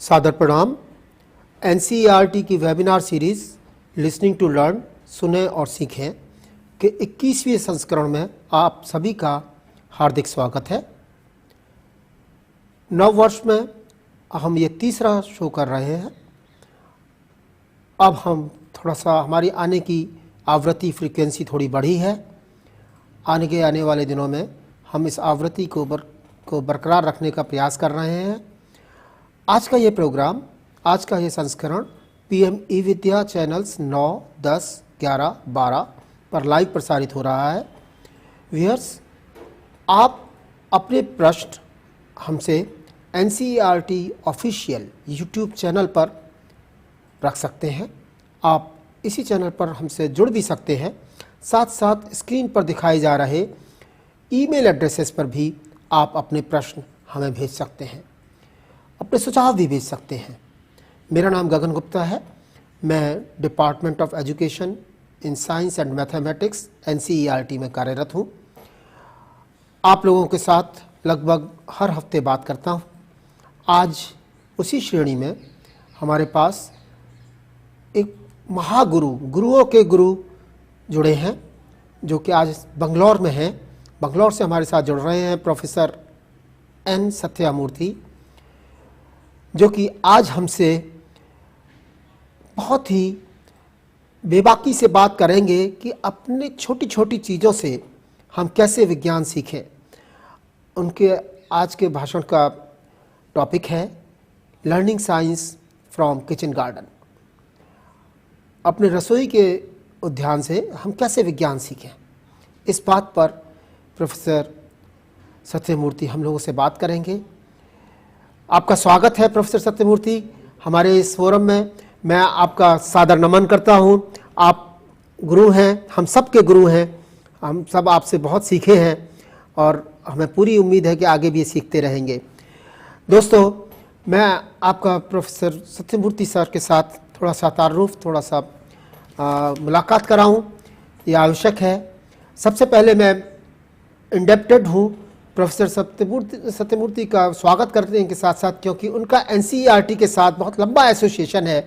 सादर प्रणाम। एनसीईआरटी की webinar series listening to learn सुने और सीखें के 21वें संस्करण में आप सभी का हार्दिक स्वागत है। नव वर्ष में हम ये तीसरा शो कर रहे हैं। अब हम थोड़ा सा हमारी आने की आवृत्ति फ्रीक्वेंसी थोड़ी बढ़ी है। आने वाले दिनों में हम इस आवृत्ति को बरकरार रखने का प्रयास कर रहे हैं। आज का ये प्रोग्राम, आज का ये संस्करण पीएम ई विद्या चैनल्स 9, 10, 11, 12 पर लाइव प्रसारित हो रहा है। व्यूअर्स, आप अपने प्रश्न हमसे एनसीईआरटी ऑफिशियल यूट्यूब चैनल पर रख सकते हैं। आप इसी चैनल पर हमसे जुड़ भी सकते हैं। साथ साथ स्क्रीन पर दिखाए जा रहे ईमेल एड्रेसेस पर भी आप अपने प्रश्न हमें भेज सकते हैं, अपने सुझाव भी भेज सकते हैं। मेरा नाम गगन गुप्ता है। मैं department of education in science and mathematics NCERT में कार्यरत हूँ। आप लोगों के साथ लगभग हर हफ्ते बात करता हूँ। आज उसी श्रेणी में हमारे पास एक महागुरु, गुरुओं के गुरु जुड़े हैं, जो कि आज बंगलौर में हैं। बंगलौर से हमारे साथ जुड़ रहे हैं प्रोफेसर एन सत्यामूर्ति, जो कि आज हमसे बहुत ही बेबाकी से बात करेंगे कि अपने छोटी छोटी चीज़ों से हम कैसे विज्ञान सीखें। उनके आज के भाषण का टॉपिक है learning science from kitchen garden. अपने रसोई के उद्यान से हम कैसे विज्ञान सीखें, इस बात पर प्रोफेसर सत्यमूर्ति हम लोगों से बात करेंगे। आपका स्वागत है प्रोफेसर सत्यमूर्ति हमारे इस फोरम में। मैं आपका सादर नमन करता हूं। आप गुरु हैं, हम सब के गुरु हैं। हम सब आपसे बहुत सीखे हैं और हमें पूरी उम्मीद है कि आगे भी सीखते रहेंगे। दोस्तों, मैं आपका प्रोफेसर सत्यमूर्ति सर के साथ थोड़ा सा तारुफ, थोड़ा सा मुलाकात कराऊं, ये आवश्यक है। सबसे पहले मैं इंडेप्टेड हूँ प्रोफेसर सत्यमूर्ति का स्वागत करने के साथ साथ, क्योंकि उनका एनसीईआरटी के साथ बहुत लंबा एसोसिएशन है।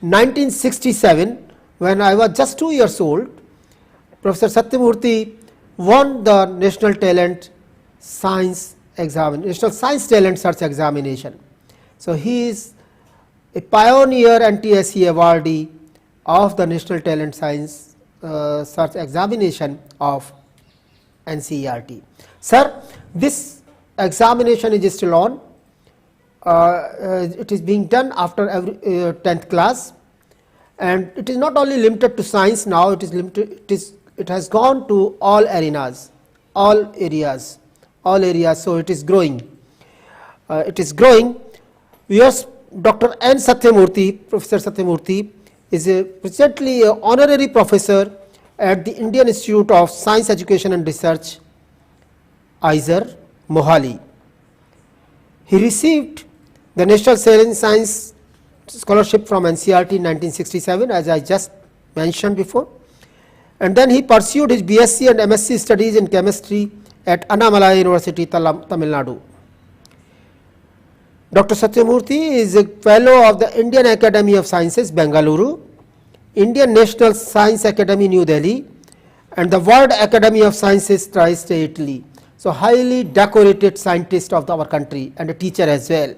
1967, when I was just 2 years old, Professor Sathyamurthy won the National Science Talent Search Examination. So he is a pioneer NTSE awardee of the National Talent Science Search Examination of NCERT. Sir, this examination is still on. It is being done after every 10th class, and it is not only limited to science now. It has gone to all arenas, all areas. So it is growing. Yes, Dr. N. Sathyamurthy, Professor Sathyamurthy, is presently an honorary professor at the Indian Institute of Science Education and Research, IISER, Mohali. He received the National Science Scholarship from NCERT in 1967, as I just mentioned before, and then he pursued his BSc and MSc studies in chemistry at Annamalai University, Tamilnadu. Dr. Sathyamurthy is a fellow of the Indian Academy of Sciences, Bengaluru, Indian National Science Academy, New Delhi, and the World Academy of Sciences, Trieste, Italy. So highly decorated scientist of our country and a teacher as well.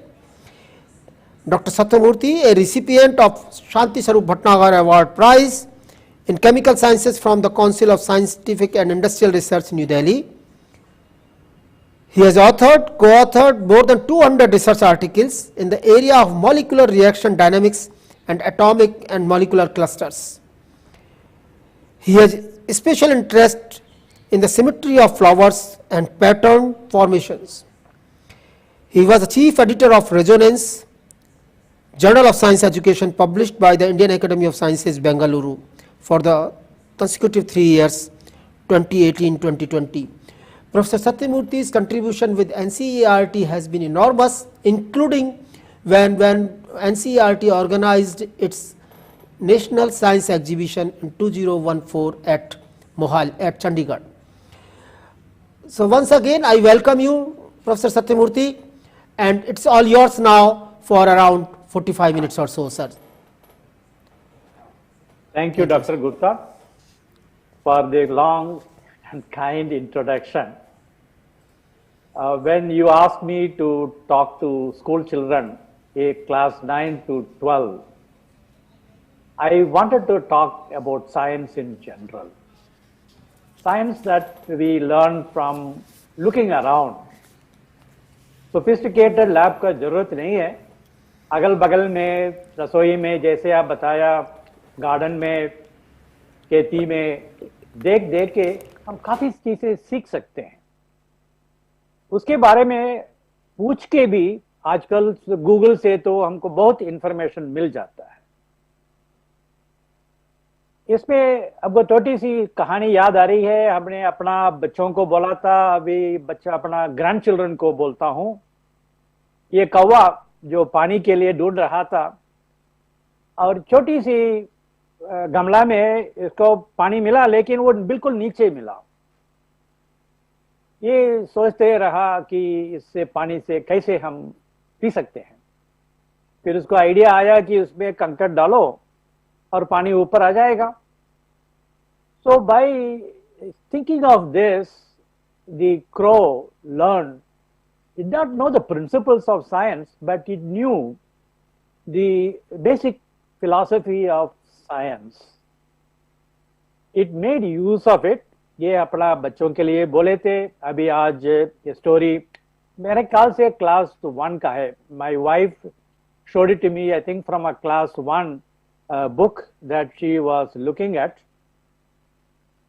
Dr. Sathyamurthy, a recipient of Shanti Sarup Bhatnagar Prize in Chemical Sciences from the Council of Scientific and Industrial Research, New Delhi. He has co-authored more than 200 research articles in the area of molecular reaction dynamics and atomic and molecular clusters. He has special interest in the symmetry of flowers and pattern formations. He was the chief editor of Resonance, Journal of Science Education, published by the Indian Academy of Sciences, Bengaluru, for the consecutive 3 years, 2018-2020. Professor Satyamurthy's contribution with NCERT has been enormous, including when NCERT organized its National Science Exhibition in 2014 at Mohali, at Chandigarh. So once again I welcome you, Professor Satyamurthy, and it's all yours now for around 45 minutes or so, sir. Thank you, Dr. Gupta, for the long and kind introduction. When you asked me to talk to school children, class 9 to 12, I wanted to talk about science in general. Science that we learn from looking around. Sophisticated lab का जरूरत नहीं है. अगल बगल में, रसोई में, जैसे आप बताया, गार्डन में, खेती में, देख देख के हम काफी चीजें सीख सकते हैं. उसके बारे में पूछ के भी आजकल गूगल से तो हमको बहुत इंफॉर्मेशन मिल जाता है. इसमें अब छोटी सी कहानी याद आ रही है. हमने अपना बच्चों को बोला था, अभी बच्चा अपना ग्रैंड चिल्ड्रन को बोलता हूं. ये कौवा जो पानी के लिए ढूंढ रहा था और छोटी सी गमला में इसको पानी मिला, लेकिन वो बिल्कुल नीचे मिला. ये सोचते रहा कि इससे पानी से कैसे हम पी सकते हैं. फिर उसको आइडिया आया कि उसमें कंकड़ डालो और पानी ऊपर आ जाएगा. So by thinking of this, the crow learned, it did not know the principles of science, but it knew the basic philosophy of science. It made use of it. ये अपना बच्चों के लिए बोले थे. अभी आज ये स्टोरी मेरे ख्याल से क्लास 1 का है. My wife showed it to me, I think from a class 1 book that she was looking at.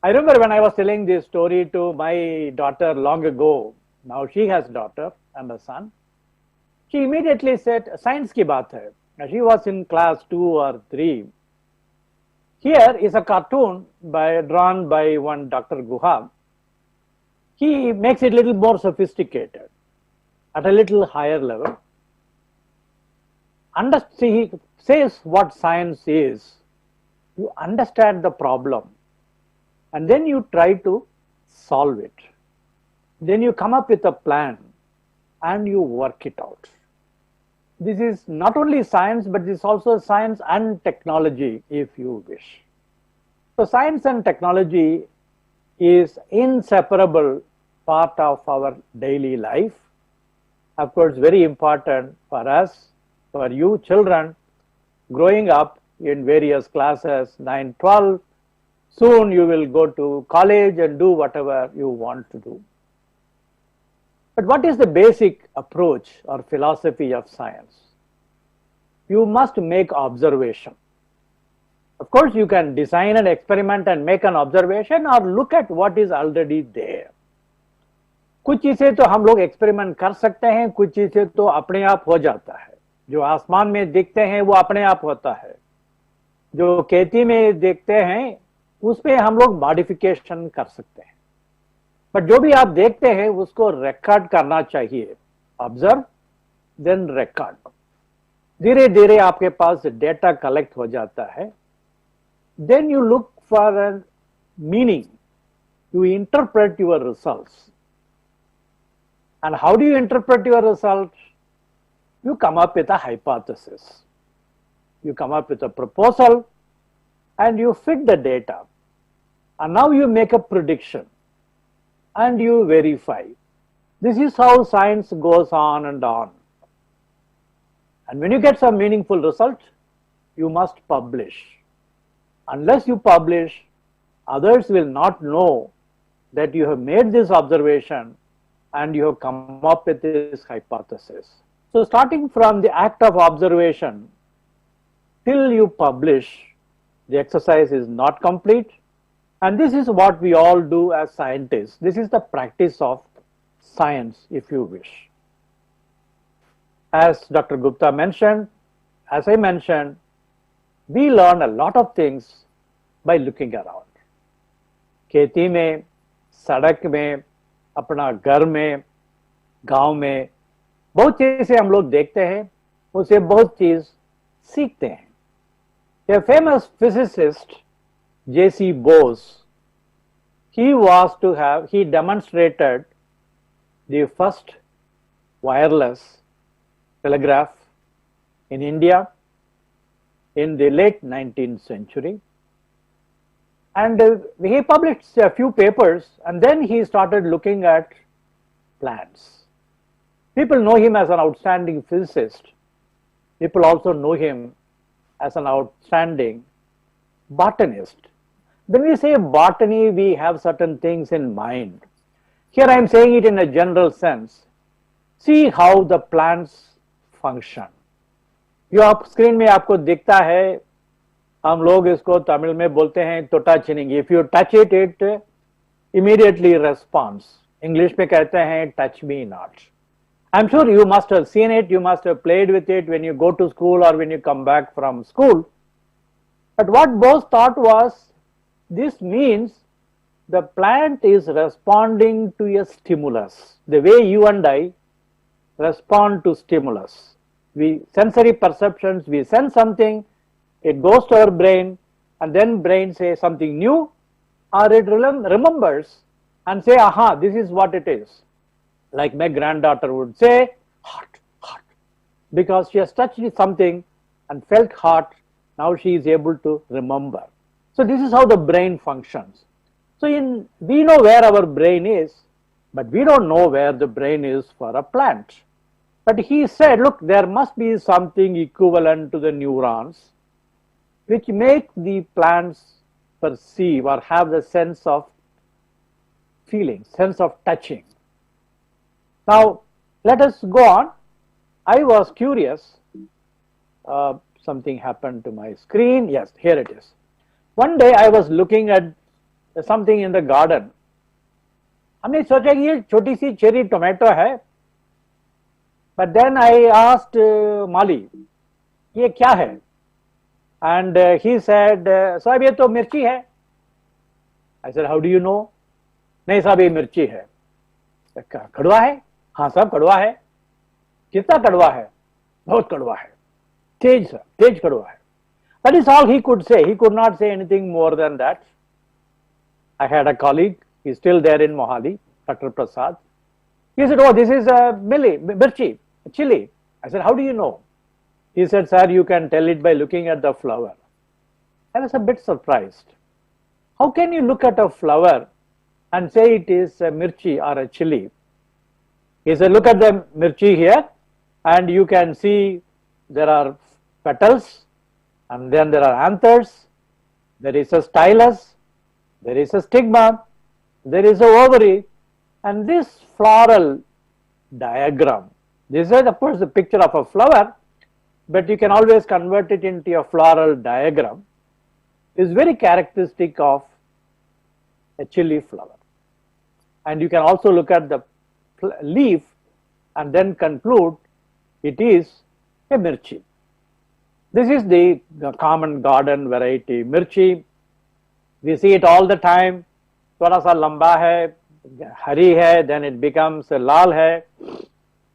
I remember when I was telling this story to my daughter long ago. Now she has a daughter and a son. She immediately said, science की बात है. She was in class 2 or 3. Here is a cartoon drawn by one Dr. Guha. He makes it a little more sophisticated, at a little higher level. He says what science is. You understand the problem, and then you try to solve it. Then you come up with a plan, and you work it out. This is not only science, but this is also science and technology, if you wish. So science and technology is inseparable part of our daily life. Of course, very important for us, for you children, growing up in various classes, 9, 12. Soon you will go to college and do whatever you want to do. But what is the basic approach or philosophy of science? You must make observation. Of course, you can design an experiment and make an observation, or look at what is already there. कुछ चीजें तो हम लोग experiment कर सकते हैं, कुछ चीजें तो अपने आप हो जाता है. जो आसमान में दिखते हैं वो अपने आप होता है. जो खेती में देखते हैं उसमें हम लोग मॉडिफिकेशन कर सकते हैं. बट जो भी आप देखते हैं उसको रिकॉर्ड करना चाहिए. Observe then record. धीरे धीरे आपके पास डेटा कलेक्ट हो जाता है. Then you look for a meaning. You interpret your results. And how do you interpret your results? You come up with a hypothesis. You come up with a proposal and you fit the data. And now you make a prediction and you verify. This is how science goes on and on. And when you get some meaningful result, you must publish. Unless you publish, others will not know that you have made this observation and you have come up with this hypothesis. So starting from the act of observation till you publish, the exercise is not complete. And this is what we all do as scientists. This is the practice of science, if you wish. As Dr. Gupta mentioned, as I mentioned, we learn a lot of things by looking around. खेती में, सड़क में, अपना घर में, गांव में, बहुत चीजें हम लोग देखते हैं, उसे बहुत चीज सीखते हैं. A famous physicist, J.C. Bose, he demonstrated the first wireless telegraph in India in the late 19th century. And he published a few papers, and then he started looking at plants. People know him as an outstanding physicist. People also know him as an outstanding botanist. When we say botany, we have certain things in mind. Here I am saying it in a general sense. See how the plants function. जो आप screen में आपको दिखता है, हम लोग इसको तमिल में बोलते हैं तोटा चिनिंग. If you touch it, it immediately responds. English में कहते हैं touch me not. I'm sure you must have seen it, you must have played with it when you go to school or when you come back from school. But what Bose thought was, this means the plant is responding to a stimulus, the way you and I respond to stimulus. We sensory perceptions, we sense something, it goes to our brain, and then brain says something new, or it remembers and say, aha, this is what it is. Like my granddaughter would say, hot, hot, because she has touched something and felt hot. Now she is able to remember. So this is how the brain functions. So we know where our brain is, but we don't know where the brain is for a plant. But he said, look, there must be something equivalent to the neurons which make the plants perceive or have the sense of feeling, sense of touching. Now, let us go on. I was curious. Something happened to my screen. Yes, here it is. One day I was looking at something in the garden. हमने सोचा कि ये छोटी सी cherry tomato है. But then I asked Mali, ये क्या है? And he said, साहब ये तो मिर्ची है. I said, how do you know? नहीं साहब ये मिर्ची है. कड़वा है? हाँ साहब कड़वा है. कितना कड़वा है? बहुत कड़वा है. तेज सर, तेज कड़वा है. That is all he could say. He could not say anything more than that. I had a colleague, he's still there in Mohali, Dr. Prasad. He said, oh, this is a mirchi, a chili. I said, how do you know? He said, sir, you can tell it by looking at the flower. I was a bit surprised. How can you look at a flower and say it is a mirchi or a chili? He said, look at the mirchi here, and you can see there are petals, and then there are anthers, there is a stylus, there is a stigma, there is a ovary, and this floral diagram, this is of course the picture of a flower, but you can always convert it into a floral diagram, is very characteristic of a chili flower. And you can also look at the leaf and then conclude it is a mirchi. This is the common garden variety mirchi. We see it all the time. थोड़ा सा लंबा है, हरी है, then it becomes लाल है,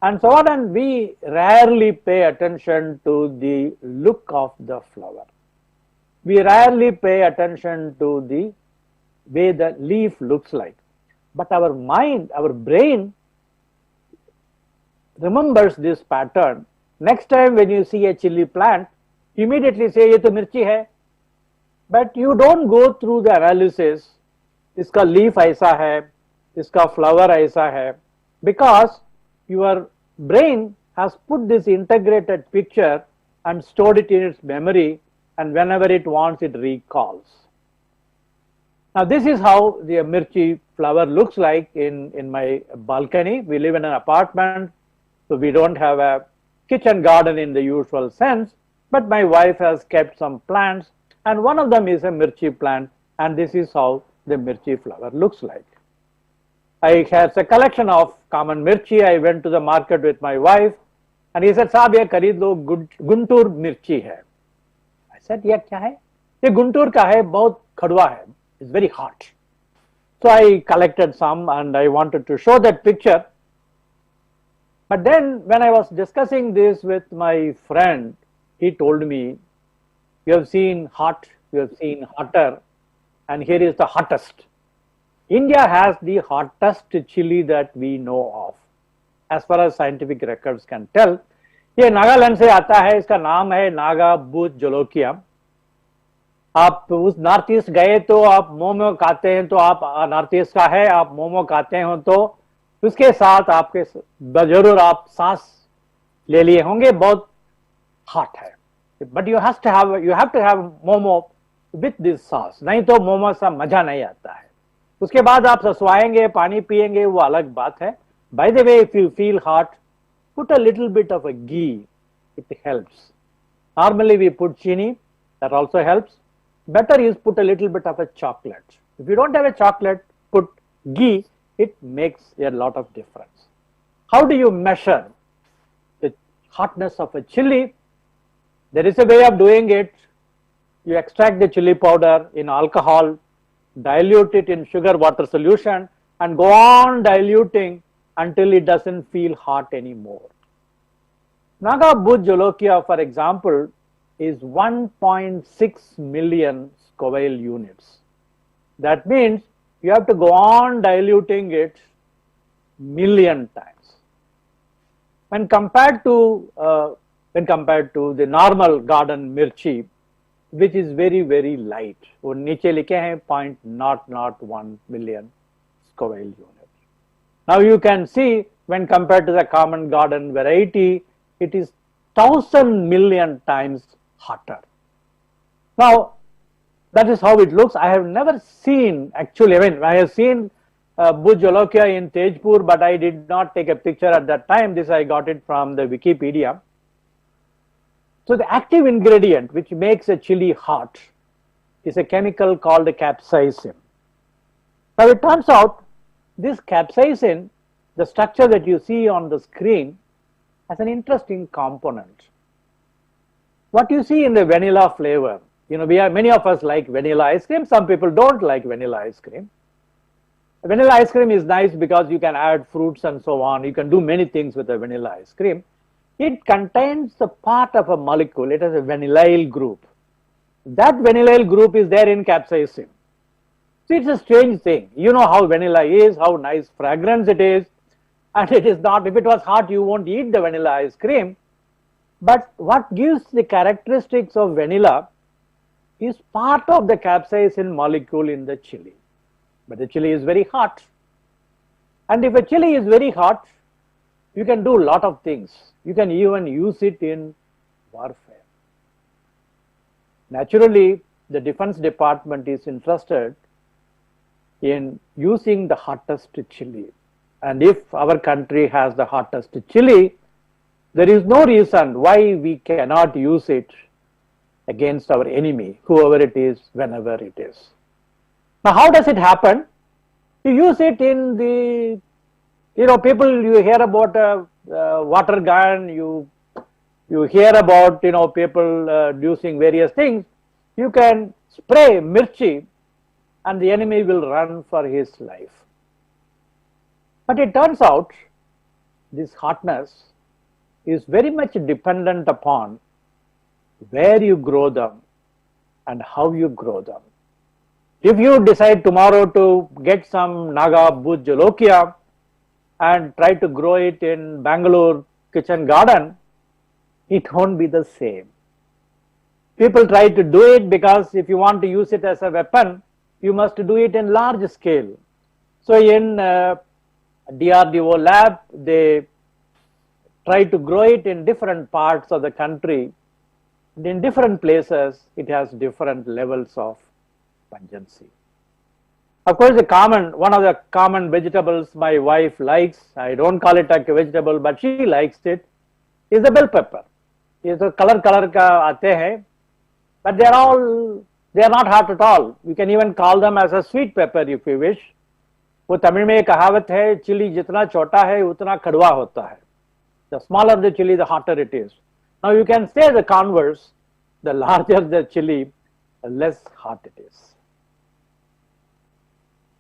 and so on. And we rarely pay attention to the look of the flower. We rarely pay attention to the way the leaf looks like. But our mind, our brain remembers this pattern. Next time when you see a chili plant, immediately say, ये तो मिर्ची है. But you don't go through the analysis, इसका leaf ऐसा है, इसका flower ऐसा है, because your brain has put this integrated picture and stored it in its memory, and whenever it wants, it recalls. Now this is how the mirchi flower looks like in my balcony. We live in an apartment, so we don't have a kitchen garden in the usual sense, but my wife has kept some plants, and one of them is a mirchi plant, and this is how the mirchi flower looks like. I have a collection of common mirchi. I went to the market with my wife, and he said, "Saab, ye khareed lo, Guntur mirchi hai." I said, "Ye kya hai?" "Ye Guntur ka hai, bahut khadwa hai. It's very hot." So I collected some, and I wanted to show that picture. But then when I was discussing this with my friend, he told me, "You have seen hot, you have seen hotter, and here is the hottest." India has the hottest chili that we know of. As far as scientific records can tell, ये नागालैंड से आता है, इसका नाम है Naga booth jolokia. आप उस north east गए तो आप मोमो खाते हैं, तो आप नॉर्थ ईस्ट का है, आप मोमो खाते हो तो उसके साथ आपके जरूर आप सांस ले लिए होंगे, बहुत हॉट है, but you have to have momo with this sauce, नहीं तो मोमो सा मजा नहीं आता है। उसके बाद आप ससवाएंगे, पानी पिएंगे, वो अलग बात है। By the way, if you feel hot, put a little bit of a ghee, it helps. Normally we put chini, that also helps. Better is put a little bit of a chocolate. If you don't have a chocolate, put ghee, it makes a lot of difference. How do you measure the hotness of a chili? There is a way of doing it. You extract the chili powder in alcohol, dilute it in sugar water solution, and go on diluting until it doesn't feel hot anymore. Naga Bhuj Jolokia, for example, is 1.6 million Scoville units. That means you have to go on diluting it million times. When compared to the normal garden mirchi, which is very, very light, वो नीचे लिखे हैं 0.001 million Scoville units. Now you can see, when compared to the common garden variety, it is 1,000 million times hotter. Now, that is how it looks. I have never seen, actually, I have seen Bhuj Jolokia in Tejpur, but I did not take a picture at that time. This I got it from the Wikipedia. So the active ingredient which makes a chili hot is a chemical called capsaicin. Now it turns out this capsaicin, the structure that you see on the screen, has an interesting component. What you see in the vanilla flavor, many of us like vanilla ice cream, some people don't like vanilla ice cream. Vanilla ice cream is nice because you can add fruits and so on, you can do many things with a vanilla ice cream. It contains a part of a molecule, it has a vanillyl group. That vanillyl group is there in capsaicin. So it's a strange thing. You know how vanilla is, how nice fragrance it is, and it is not, if it was hot, you won't eat the vanilla ice cream. But what gives the characteristics of vanilla is part of the capsaicin molecule in the chili. But the chili is very hot. And if a chili is very hot, you can do a lot of things. You can even use it in warfare. Naturally, the Defense Department is interested in using the hottest chili. And if our country has the hottest chili, there is no reason why we cannot use it against our enemy, whoever it is, whenever it is. Now, how does it happen? You use it in the, people, you hear about a water gun, you hear about, people using various things. You can spray mirchi and the enemy will run for his life. But it turns out this hotness is very much dependent upon where you grow them and how you grow them. If you decide tomorrow to get some Naga Bhuj Jolokia and try to grow it in Bengaluru kitchen garden, it won't be the same. People try to do it because if you want to use it as a weapon, you must do it in large scale. So in DRDO lab, they try to grow it in different parts of the country. In different places, it has different levels of pungency. Of course, one of the common vegetables my wife likes, I don't call it a vegetable, but she likes it, is the bell pepper. It's a color ka aate hai, but they are not hot at all. You can even call them as a sweet pepper if you wish. वो तमिल में एक कहावत है, chilli जितना छोटा है उतना कड़वा होता है. The smaller the chili, the hotter it is. Now you can say the converse, the larger the chili, the less hot it is.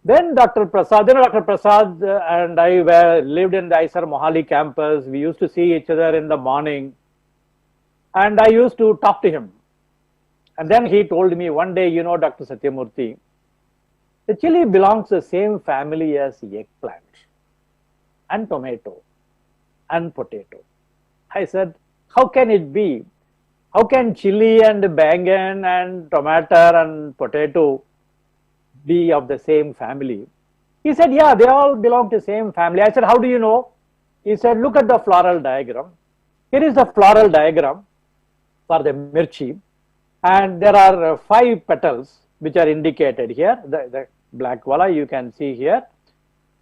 Then Dr. Prasad and I lived in the IISER Mohali campus. We used to see each other in the morning and I used to talk to him. And then he told me one day, Dr. Sathyamurthy, the chili belongs to the same family as eggplant and tomato and potato. I said, How can it be? How can chili and bangan and tomato and potato be of the same family? He said, yeah, they all belong to the same family. I said, how do you know? He said, look at the floral diagram. Here is the floral diagram for the mirchi, and there are 5 petals which are indicated here. The black wala you can see here,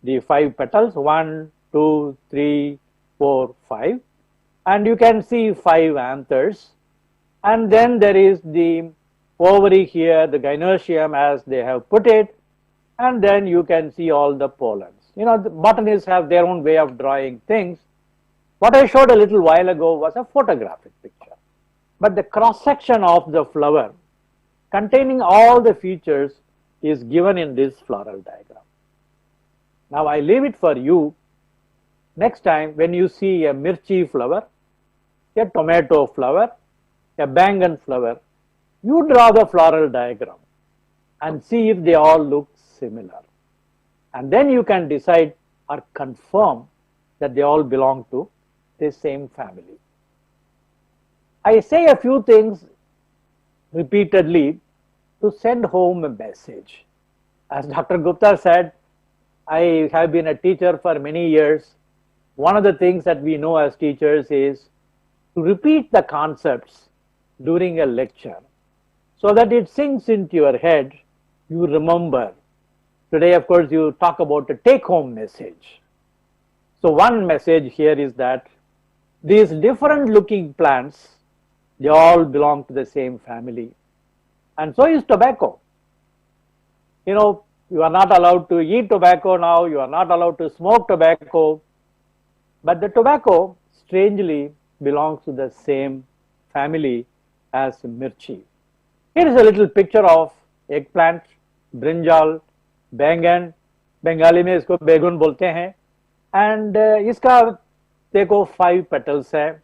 the 5 petals, 1, 2, 3, 4, 5, and you can see 5 anthers, and then there is the ovary here, the gynoecium as they have put it, and then you can see all the pollens. You know, the botanists have their own way of drawing things. What I showed a little while ago was a photographic picture. But the cross section of the flower containing all the features is given in this floral diagram. Now I leave it for you. Next time when you see a mirchi flower, a tomato flower, a bangan flower, you draw the floral diagram and see if they all look similar. And then you can decide or confirm that they all belong to the same family. I say a few things repeatedly to send home a message. As Dr. Gupta said, I have been a teacher for many years. One of the things that we know as teachers is to repeat the concepts during a lecture so that it sinks into your head, you remember. Today, of course, you talk about a take-home message. So one message here is that these different looking plants, they all belong to the same family. And so is tobacco. You know, you are not allowed to eat tobacco now, you are not allowed to smoke tobacco, but the tobacco strangely belongs to the same family as mirchi. Here is a little picture of eggplant, brinjal, बैंगन, बंगाली में इसको बेगुन बोलते हैं, and इसका देखो 5 petals है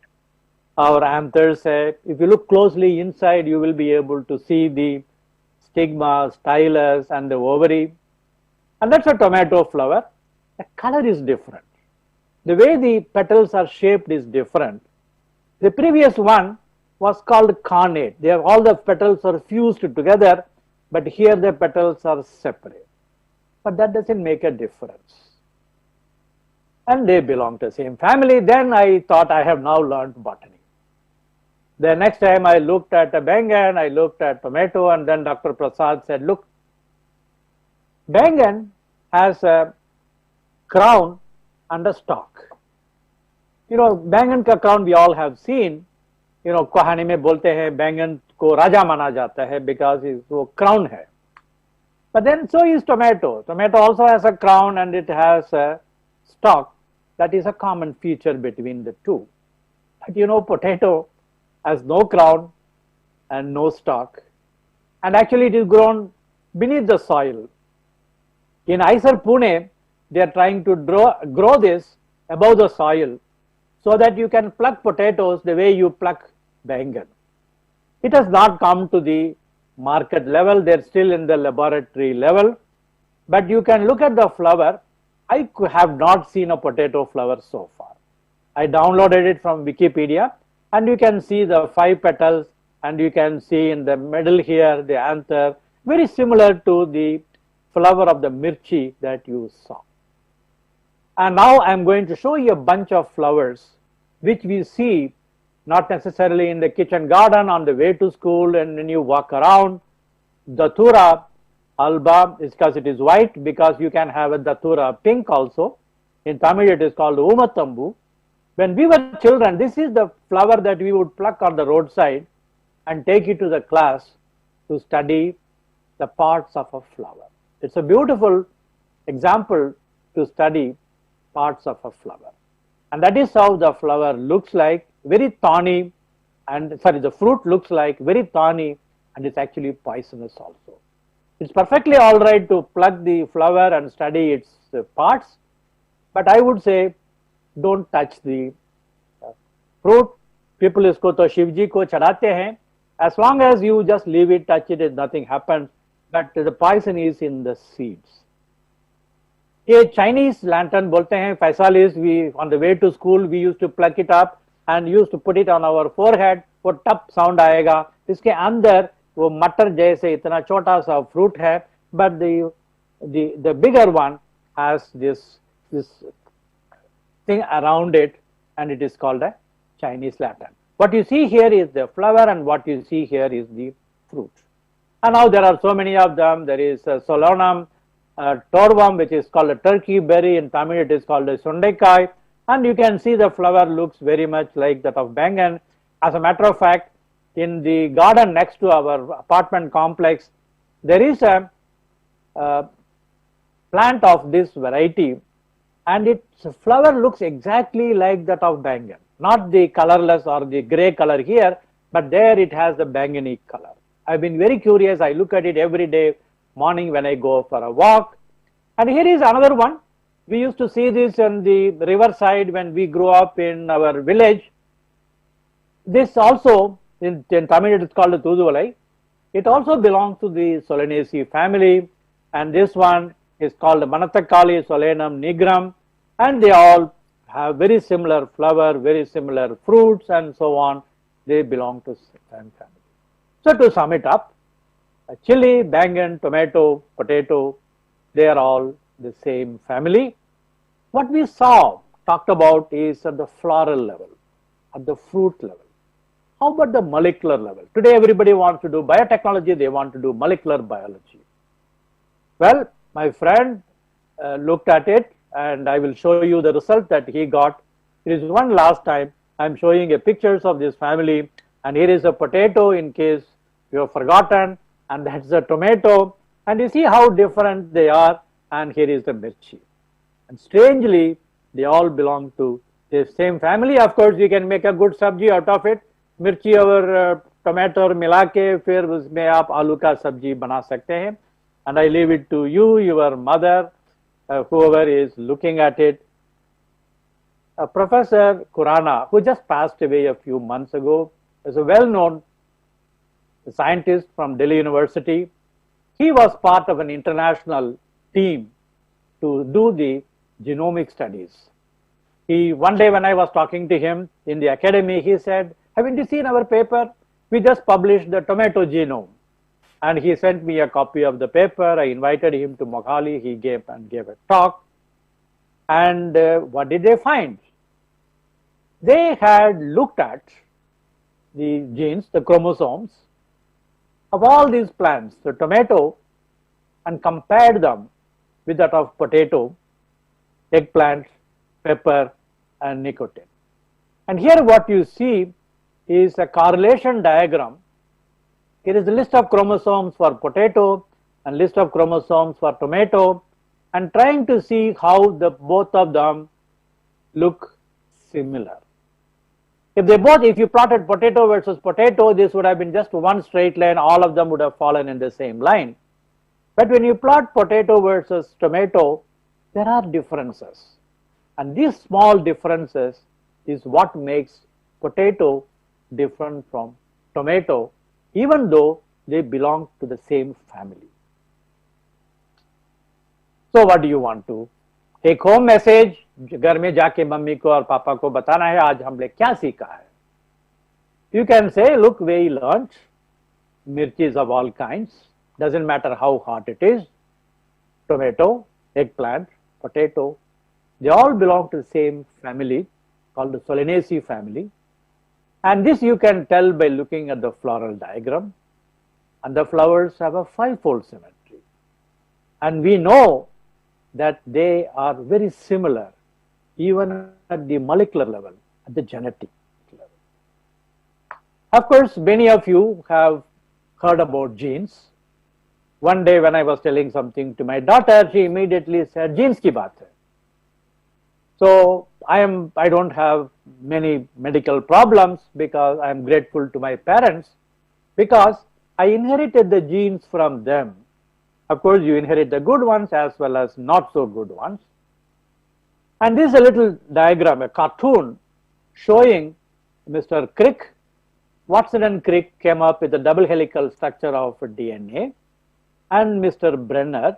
और anthers है. If you look closely inside, you will be able to see the stigma, stylus, and the ovary. And that's a tomato flower. The color is different. The way the petals are shaped is different. The previous one was called carnate. All the petals are fused together, but here the petals are separate. But that doesn't make a difference. And they belong to the same family. Then I thought I have now learned botany. The next time I looked at a bangan, I looked at tomato, and then Dr. Prasad said, look, bangan has a crown and a stalk. You know, bangan ka crown we all have seen. You know, कहानी में बोलते हैं बैंगन को राजा माना जाता है because वो crown है. But then so is tomato. Tomato also has a crown and it has a stalk. That is a common feature between the two. But you know, potato has no crown and no stalk. And actually it is grown beneath the soil. In IISER Pune, they are trying to grow this above the soil so that you can pluck potatoes the way you pluck bangan. It has not come to the market level, they're still in the laboratory level, but you can look at the flower. I have not seen a potato flower so far. I downloaded it from Wikipedia, and you can see the 5 petals, and you can see in the middle here the anther, very similar to the flower of the mirchi that you saw. And now I'm going to show you a bunch of flowers which we see not necessarily in the kitchen garden on the way to school and when you walk around. Datura alba is because it is white, because you can have a datura pink also. In Tamil it is called umatambu. When we were children, this is the flower that we would pluck on the roadside and take it to the class to study the parts of a flower. It's a beautiful example to study parts of a flower. And that is how the flower looks like, very thorny, and the fruit looks like very thorny, and it's actually poisonous also. It's perfectly all right to pluck the flower and study its parts, but I would say don't touch the fruit. People isko to Shivji ko chadate hain. As long as you just leave it, touch it, nothing happens, but the poison is in the seeds. A Chinese lantern bolte hain, Faisal is, on the way to school we used to pluck it up and used to put it on our forehead, वो टप sound आएगा. इसके अंदर वो मटर जैसे इतना छोटा सा फ्रूट है, but the bigger one has this thing around it, and it is called a Chinese lantern. What you see here is the flower, and what you see here is the fruit. And now there are so many of them. There is Solanum torvum, which is called a turkey berry. In Tamil it is called a sundekai. And you can see the flower looks very much like that of bangan. As a matter of fact, in the garden next to our apartment complex, there is a plant of this variety, and its flower looks exactly like that of bangan. Not the colorless or the gray color here, but there it has the bangany color. I've been very curious. I look at it every day morning when I go for a walk. And here is another one. We used to see this on the riverside when we grew up in our village. This also, in Tamil it is called Thuduvalai. It also belongs to the Solanaceae family, and this one is called Manathakali Solanum nigrum, and they all have very similar flower, very similar fruits, and so on. They belong to the same family. So to sum it up, chili, bangan, tomato, potato, they are all the same family. What we talked about is at the floral level, at the fruit level. How about the molecular level? Today everybody wants to do biotechnology, they want to do molecular biology. Well, my friend looked at it, and I will show you the result that he got. It is one last time. I am showing pictures of this family, and here is a potato in case you have forgotten, and that's a tomato, and you see how different they are, and here is the mirchi. And strangely, they all belong to the same family. Of course, you can make a good sabji out of it. Mirchi और tomato मिला के फिर उसमें आप आलू का सब्जी बना सकते हैं. And I leave it to you, your mother, whoever is looking at it. Professor Khurana, who just passed away a few months ago, is a well-known scientist from Delhi University. He was part of an international team to do the genomic studies. One day when I was talking to him in the academy, he said, haven't you seen our paper? We just published the tomato genome. And he sent me a copy of the paper. I invited him to Mohali. He gave a talk. And what did they find? They had looked at the genes, the chromosomes of all these plants, the tomato, and compared them with that of potato, eggplant, pepper, and nicotine. And here what you see is a correlation diagram. Here is a list of chromosomes for potato and list of chromosomes for tomato, and trying to see how both of them look similar. If you plotted potato versus potato, this would have been just one straight line. All of them would have fallen in the same line. But when you plot potato versus tomato, there are differences. And these small differences is what makes potato different from tomato, even though they belong to the same family. So what do you want to take home message? घर में जाके mummy को और पापा को बताना है आज हमने क्या सीखा है. You can say, look, we learned mirchis of all kinds. Doesn't matter how hot it is. Tomato, eggplant, potato, they all belong to the same family called the Solanaceae family. And this you can tell by looking at the floral diagram. And the flowers have a five-fold symmetry. And we know that they are very similar even at the molecular level, at the genetic level. Of course, many of you have heard about genes. One day when I was telling something to my daughter, she immediately said, genes ki baat hai. So I don't have many medical problems because I am grateful to my parents, because I inherited the genes from them. Of course, you inherit the good ones as well as not so good ones. And this is a little diagram, a cartoon showing Mr. Crick. Watson and Crick came up with the double helical structure of DNA, and Mr. Brenner,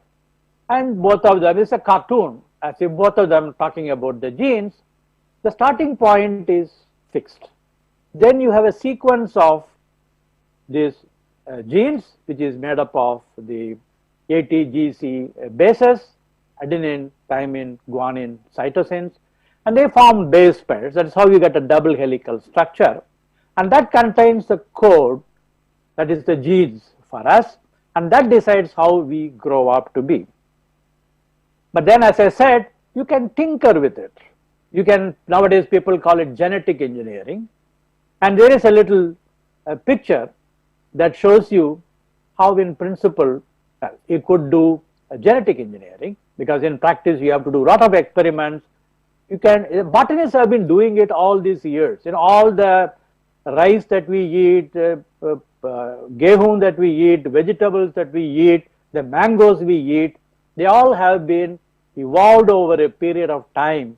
and both of them is a cartoon, as if both of them talking about the genes. The starting point is fixed. Then you have a sequence of these genes which is made up of the ATGC bases, adenine, thymine, guanine, cytosines, and they form base pairs. That is how you get a double helical structure, and that contains the code, that is the genes for us, and that decides how we grow up to be. But then, as I said, you can tinker with it. You can, nowadays people call it genetic engineering, and there is a little picture that shows you how in principle you could do genetic engineering, because in practice you have to do a lot of experiments. You can, botanists have been doing it all these years. In all the rice that we eat, gehun that we eat, vegetables that we eat, the mangoes we eat, they all have been evolved over a period of time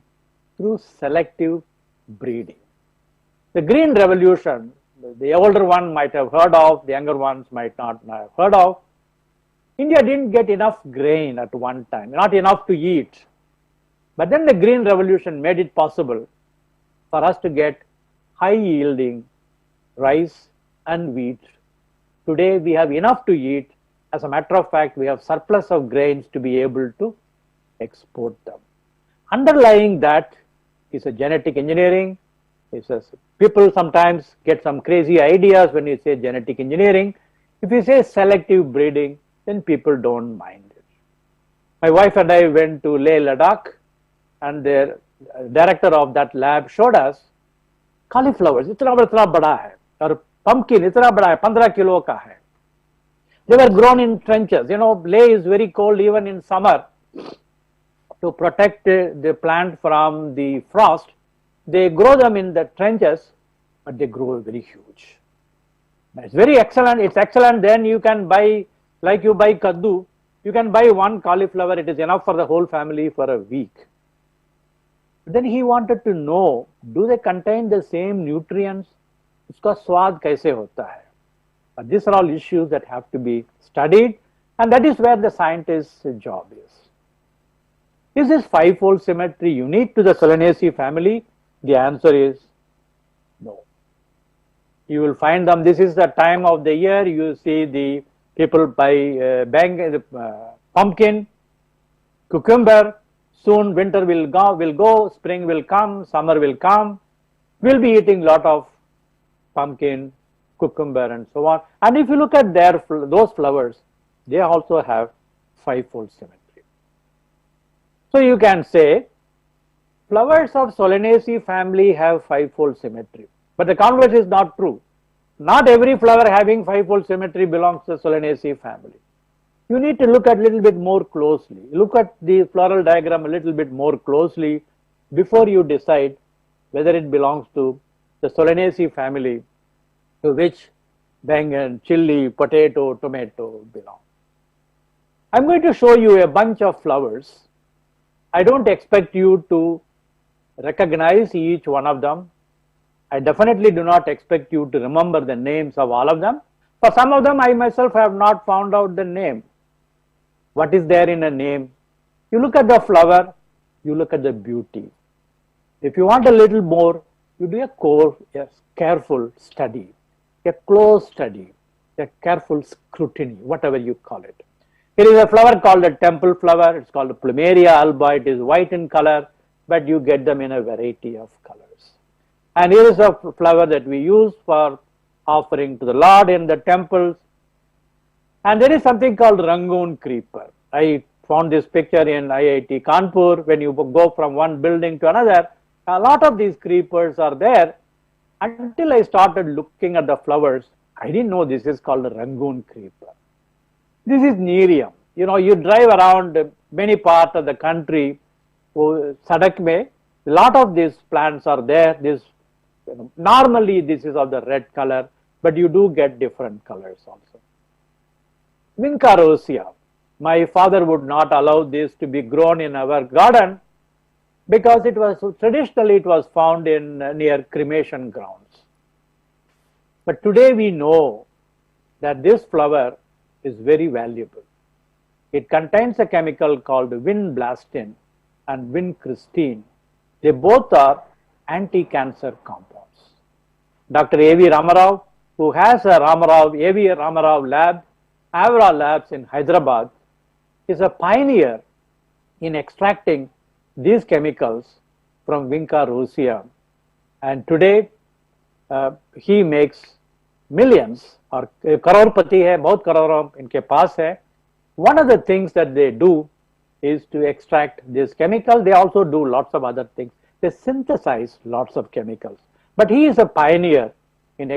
through selective breeding. The Green Revolution, the older one might have heard of, the younger ones might not have heard of. India didn't get enough grain at one time, not enough to eat. But then the Green Revolution made it possible for us to get high yielding rice and wheat. Today we have enough to eat. As a matter of fact, we have surplus of grains to be able to export them. Underlying that is a genetic engineering. People sometimes get some crazy ideas when you say genetic engineering. If you say selective breeding, then people don't mind it. My wife and I went to Leh Ladakh, and the director of that lab showed us cauliflowers, itna bada hai, or pumpkin, itna bada hai, 15 kilo ka hai. They were grown in trenches. You know, Leh is very cold even in summer. To protect the plant from the frost, they grow them in the trenches, but they grow very huge. It's very excellent. It's excellent. Then you can buy, like you buy kaddu, you can buy one cauliflower. It is enough for the whole family for a week. Then he wanted to know, do they contain the same nutrients? Uska swad kaise hota hai? But these are all issues that have to be studied, and that is where the scientist's job is. Is this five-fold symmetry unique to the Solanaceae family? The answer is no. You will find them, this is the time of the year, you see the people buy pumpkin, cucumber. Soon winter will go, spring will come, summer will come. We'll be eating a lot of pumpkin, cucumber, and so on. And if you look at those flowers, they also have five-fold symmetry. So you can say flowers of Solanaceae family have five-fold symmetry. But the converse is not true. Not every flower having five-fold symmetry belongs to the Solanaceae family. You need to look at a little bit more closely. Look at the floral diagram a little bit more closely before you decide whether it belongs to the Solanaceae family, to which bangan, chili, potato, tomato belong. I'm going to show you a bunch of flowers. I don't expect you to recognize each one of them. I definitely do not expect you to remember the names of all of them. For some of them, I myself have not found out the name. What is there in a name? You look at the flower, you look at the beauty. If you want a little more, you do a careful study, a close study, a careful scrutiny, whatever you call it. There is a flower called a temple flower. It's called a Plumeria alba. It is white in color, but you get them in a variety of colors. And here is a flower that we use for offering to the Lord in the temples. And there is something called Rangoon Creeper. I found this picture in IIT Kanpur. When you go from one building to another, a lot of these creepers are there. Until I started looking at the flowers, I didn't know this is called a Rangoon Creeper. This is Nerium. You know, you drive around many parts of the country, Sadak mein, a lot of these plants are there. Normally this is of the red color, but you do get different colors also. Vinca rosea. My father would not allow this to be grown in our garden because traditionally it was found in near cremation grounds. But today we know that this flower is very valuable. It contains a chemical called vinblastine and vincristine. They both are anti-cancer compounds. Dr. A.V. Ramarao, who has a A.V. Ramarao lab, Avra Labs in Hyderabad, is a pioneer in extracting these chemicals from Vinca rosea. And today, he makes millions, or crorepati hai, bahut crore inke paas hai. One of the things that they do is to extract this chemical. They also do lots of other things. They synthesize lots of chemicals. But he is a pioneer in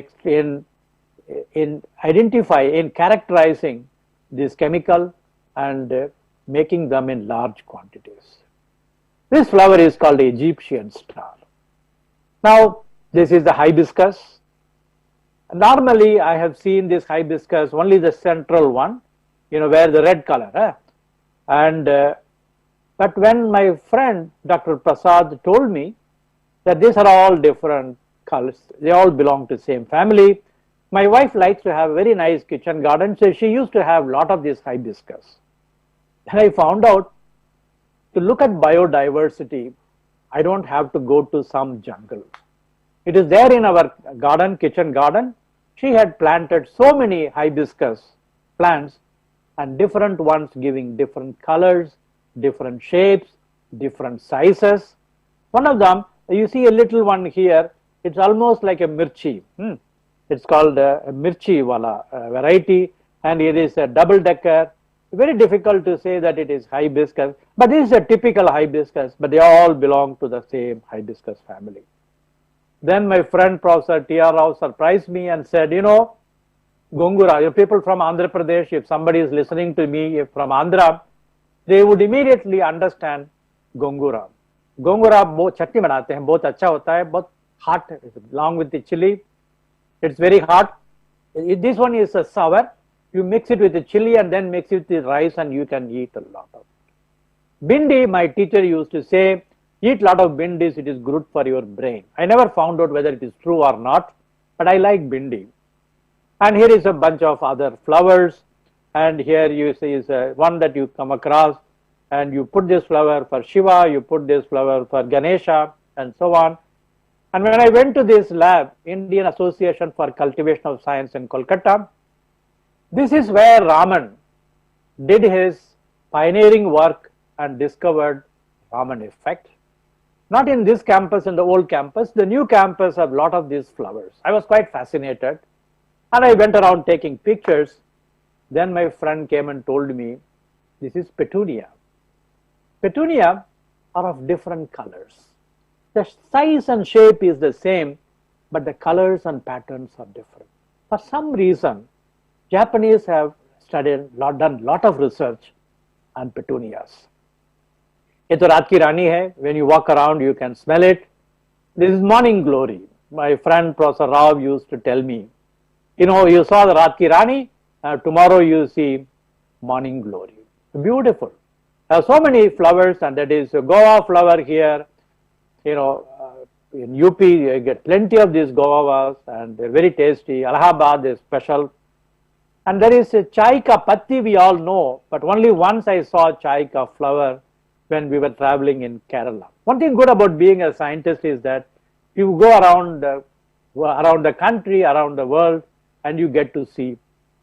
characterizing this chemical and making them in large quantities. This flower is called Egyptian star. Now, this is the hibiscus. Normally, I have seen this hibiscus, only the central one, where the red color. But when my friend Dr. Prasad told me that these are all different colors, they all belong to the same family. My wife likes to have a very nice kitchen garden, so she used to have a lot of this hibiscus. And I found out to look at biodiversity, I don't have to go to some jungle. It is there in our garden, kitchen garden. She had planted so many hibiscus plants, and different ones giving different colors, different shapes, different sizes. One of them, you see a little one here, it's almost like a mirchi. It's called a mirchi wala variety, and it is a double decker. Very difficult to say that it is hibiscus, but this is a typical hibiscus, but they all belong to the same hibiscus family. Then my friend Professor T.R. Rao surprised me and said, Gongura, people from Andhra Pradesh, if somebody is listening to me from Andhra, they would immediately understand Gongura. Gongura बहुत चटनी बनाते हैं, बहुत अच्छा होता है, बहुत hot, along with the chili. It's very hot. This one is a sour. You mix it with the chili and then mix it with the rice and you can eat a lot of it. Bindi, my teacher used to say, eat a lot of bindis, it is good for your brain. I never found out whether it is true or not, but I like bindi. And here is a bunch of other flowers, and here you see is one that you come across, and you put this flower for Shiva, you put this flower for Ganesha, and so on. And when I went to this lab, Indian Association for Cultivation of Science in Kolkata, this is where Raman did his pioneering work and discovered Raman effect. Not in this campus, in the old campus, the new campus have a lot of these flowers. I was quite fascinated. And I went around taking pictures. Then my friend came and told me, this is petunia. Petunia are of different colors. The size and shape is the same, but the colors and patterns are different. For some reason, Japanese have done a lot of research on petunias. ये तो रात की रानी है. When you walk around, you can smell it. This is morning glory. My friend Professor Rao used to tell me, you saw the Raat Ki Rani, tomorrow you see morning glory. Beautiful. There are so many flowers, and that is a guava flower here. In UP, you get plenty of these guavas, and they're very tasty. Allahabad is special. And there is a chai ka patti, we all know, but only once I saw chai ka flower when we were traveling in Kerala. One thing good about being a scientist is that you go around the country, around the world, and you get to see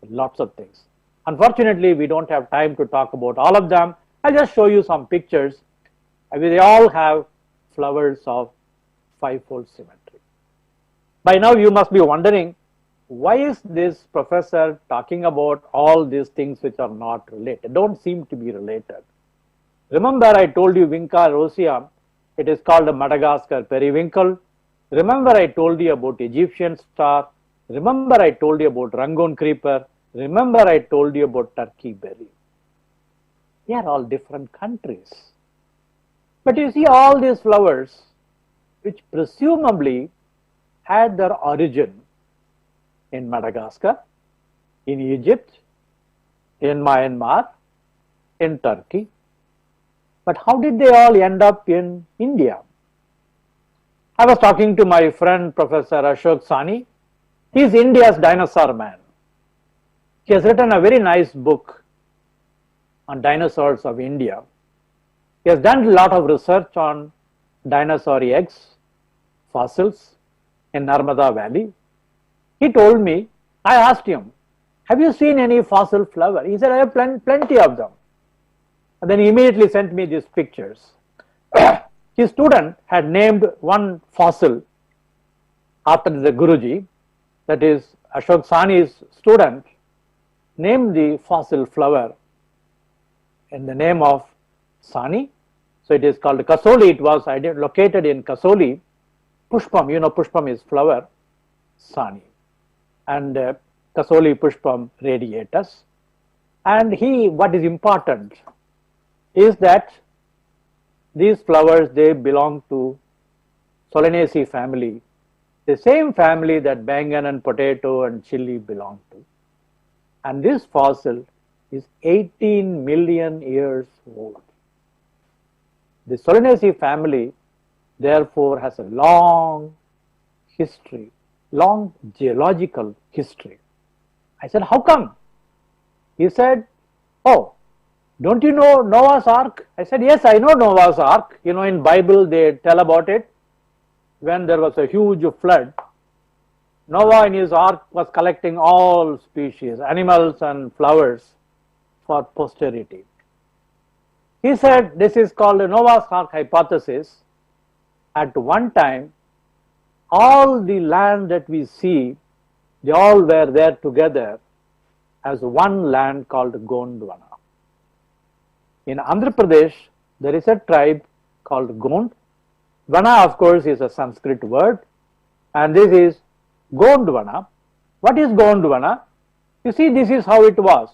lots of things. Unfortunately, we don't have time to talk about all of them. I'll just show you some pictures. They all have flowers of five-fold symmetry. By now, you must be wondering, why is this professor talking about all these things which are not related, don't seem to be related? Remember, I told you Vinca rosea, it is called a Madagascar periwinkle. Remember, I told you about Egyptian star. Remember, I told you about Rangoon Creeper. Remember, I told you about Turkey berry. They are all different countries. But you see all these flowers, which presumably had their origin in Madagascar, in Egypt, in Myanmar, in Turkey. But how did they all end up in India? I was talking to my friend Professor Ashok Sani. He is India's dinosaur man. He has written a very nice book on dinosaurs of India. He has done a lot of research on dinosaur eggs, fossils, in Narmada Valley. He told me, I asked him, have you seen any fossil flower? He said, I have plenty of them. And then he immediately sent me these pictures. His student had named one fossil after the Guruji, that is Ashok Sani's student, named the fossil flower in the name of Sani. So it is called Kasoli. It was located in Kasoli. Pushpam, you know, Pushpam is flower, Sani. And Kasoli Pushpam radiatus. And what is important is that these flowers, they belong to Solanaceae family, the same family that bangan and potato and chili belong to. And this fossil is 18 million years old. The Solanaceae family, therefore, has a long history, long geological history. I said, how come? He said, oh, don't you know Noah's Ark? I said, yes, I know Noah's Ark. You know, in Bible they tell about it. When there was a huge flood, Noah in his ark was collecting all species, animals and flowers for posterity. He said this is called the Noah's Ark hypothesis. At one time, all the land that we see, they all were there together as one land called Gondwana. In Andhra Pradesh, there is a tribe called Gond. Vana, of course, is a Sanskrit word, and this is Gondwana. What is Gondwana? You see, this is how it was.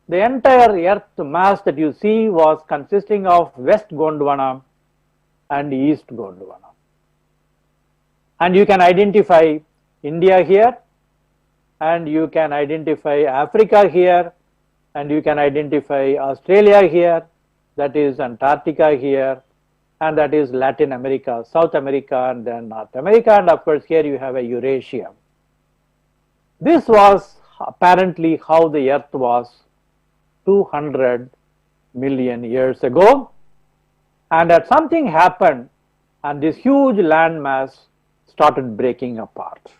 The entire earth mass that you see was consisting of West Gondwana and East Gondwana. And you can identify India here, and you can identify Africa here, and you can identify Australia here, that is Antarctica here, and that is Latin America, South America, and then North America, and of course here you have a Eurasia. This was apparently how the earth was 200 million years ago, and that something happened and this huge landmass started breaking apart.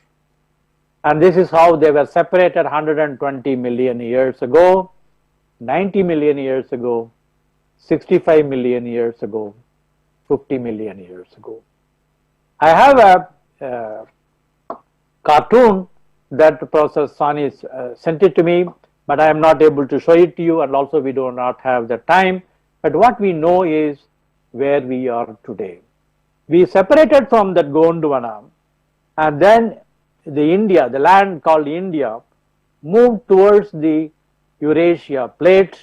And this is how they were separated 120 million years ago, 90 million years ago, 65 million years ago, 50 million years ago. I have a cartoon that Professor Sani sent it to me, but I am not able to show it to you, and also we do not have the time. But what we know is where we are today. We separated from that Gondwana, and then the land called India, moved towards the Eurasia plate,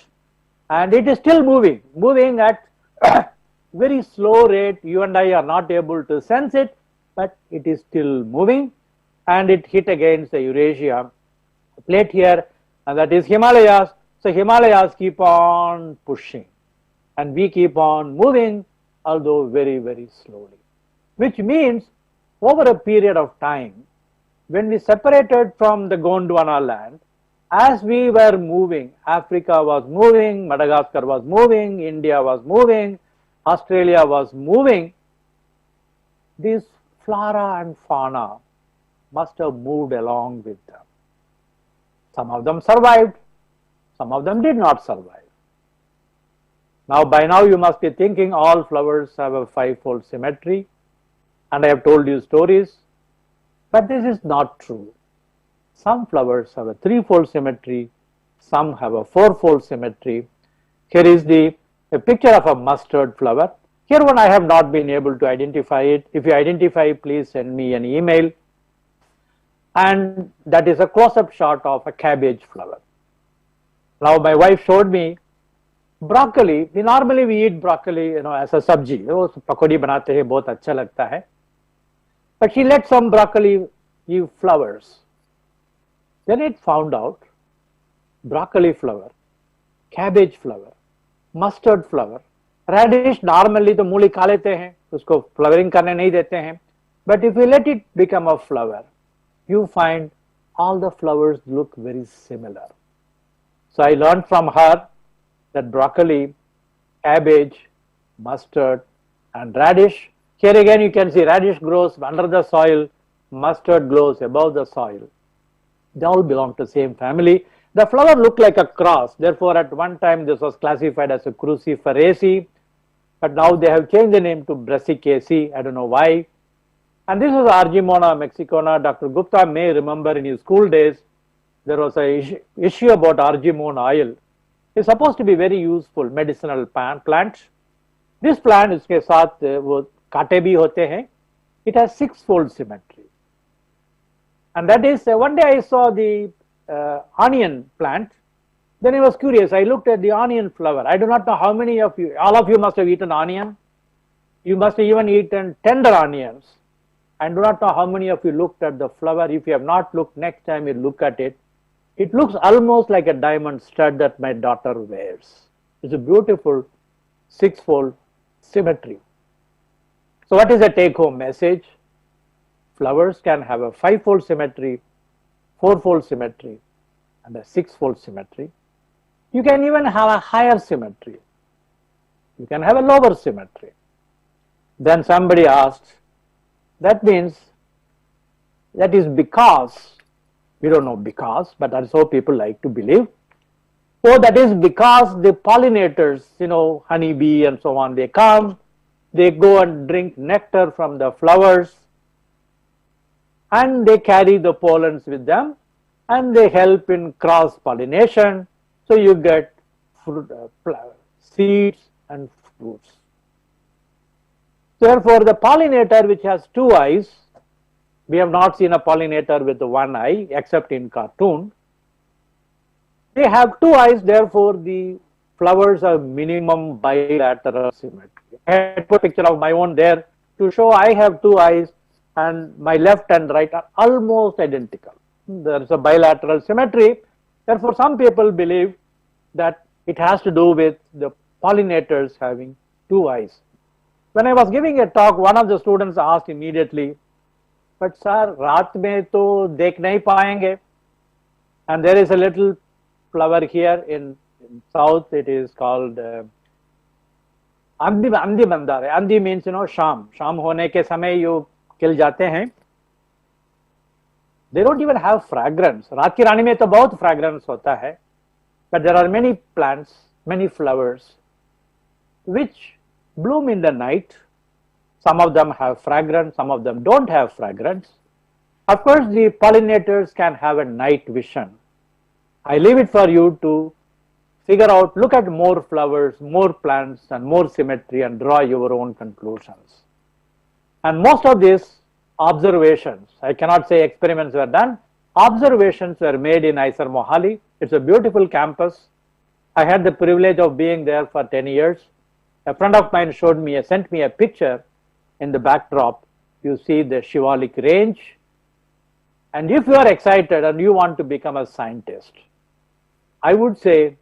and it is still moving at very slow rate. You and I are not able to sense it, but it is still moving, and it hit against the Eurasia plate here, and that is Himalayas. So Himalayas keep on pushing, and we keep on moving, although very, very slowly. Which means over a period of time, when we separated from the Gondwana land, as we were moving, Africa was moving, Madagascar was moving, India was moving, Australia was moving, these flora and fauna must have moved along with them. Some of them survived, some of them did not survive. Now, by now you must be thinking all flowers have a five-fold symmetry, and I have told you stories, but this is not true. Some flowers have a three-fold symmetry, some have a four-fold symmetry. Here is a picture of a mustard flower. Here one I have not been able to identify it. If you identify, please send me an email. And that is a close-up shot of a cabbage flower. Now my wife showed me broccoli. Normally we eat broccoli, as a sabji. Pakodi banate hai, bahut acha lagta hai. But she let some broccoli give flowers. Then it found out broccoli flower, cabbage flower, mustard flower, radish normally तो मूली खा लेते हैं, उसको flowering करने नहीं देते हैं. But if you let it become a flower, you find all the flowers look very similar. So I learned from her that broccoli, cabbage, mustard, and radish. Here again you can see radish grows under the soil, mustard glows above the soil. They all belong to the same family. The flower looked like a cross. Therefore, at one time this was classified as a cruciferaceae, but now they have changed the name to brassicaceae. I don't know why. And this is Argemona mexicana. Dr. Gupta may remember in his school days, there was an issue about argemone oil. It's supposed to be very useful medicinal plant. This plant, इसके साथ वो कांटे भी होते हैं. It has six-fold symmetry. And that is, one day I saw the onion plant. Then I was curious. I looked at the onion flower. I do not know how many of you, all of you must have eaten onion. You must have even eaten tender onions. I do not know how many of you looked at the flower. If you have not looked, next time you look at it. It looks almost like a diamond stud that my daughter wears. It's a beautiful six-fold symmetry. So what is the take-home message? Flowers can have a five-fold symmetry, four-fold symmetry, and a six-fold symmetry. You can even have a higher symmetry. You can have a lower symmetry. Then somebody asked, that means, that is because, we don't know because, but that's how people like to believe. So that is because the pollinators, honeybee and so on, they come, they go and drink nectar from the flowers, and they carry the pollens with them, and they help in cross pollination. So you get seeds and fruits. Therefore, the pollinator which has two eyes, we have not seen a pollinator with one eye except in cartoon. They have two eyes, therefore the flowers have minimum bilateral symmetry. I had put a picture of my own there to show I have two eyes and my left and right are almost identical. There is a bilateral symmetry. Therefore, some people believe that it has to do with the pollinators having two eyes. When I was giving a talk, one of the students asked immediately, but sir, रात में तो देख नहीं पाएंगे. And there is a little flower here in south. It is called Andi mandar. Andi means शाम होने के समय यो खिल जाते हैं. They don't even have fragrance. रात की रानी में तो बहुत fragrance होता है. But there are many plants, many flowers, which bloom in the night. Some of them have fragrance, some of them don't have fragrance. Of course, the pollinators can have a night vision. I leave it for you to figure out, look at more flowers, more plants, and more symmetry and draw your own conclusions. And most of these observations, I cannot say experiments were done, observations were made in IISER Mohali. It's a beautiful campus. I had the privilege of being there for 10 years. A friend of mine sent me a picture. In the backdrop, you see the Shivalik range. And if you are excited and you want to become a scientist, I would say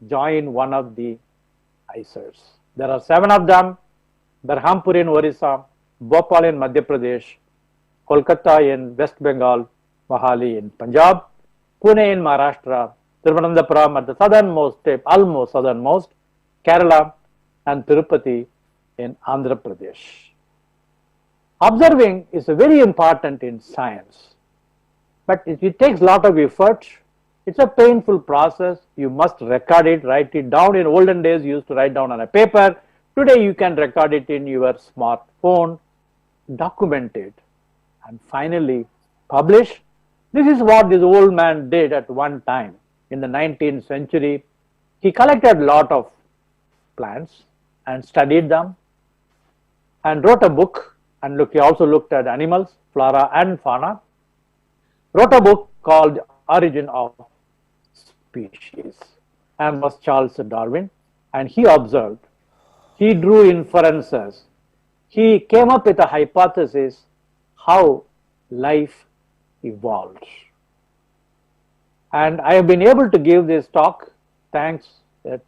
join one of the IISERs. There are 7 of them: Berhampur in Orissa, Bhopal in Madhya Pradesh, Kolkata in West Bengal, Mohali in Punjab, Pune in Maharashtra, Thiruvananthapuram at the southernmost tip, almost southernmost, Kerala, and Tirupati in Andhra Pradesh. Observing is very important in science, but it takes a lot of effort. It's a painful process. You must record it, write it down. In olden days, you used to write down on a paper. Today, you can record it in your smartphone, document it, and finally publish. This is what this old man did at one time in the 19th century. He collected a lot of plants and studied them and wrote a book. And he also looked at animals, flora and fauna. Wrote a book called Origin of Species, and was Charles Darwin. And he observed, he drew inferences, he came up with a hypothesis how life evolved. And I have been able to give this talk thanks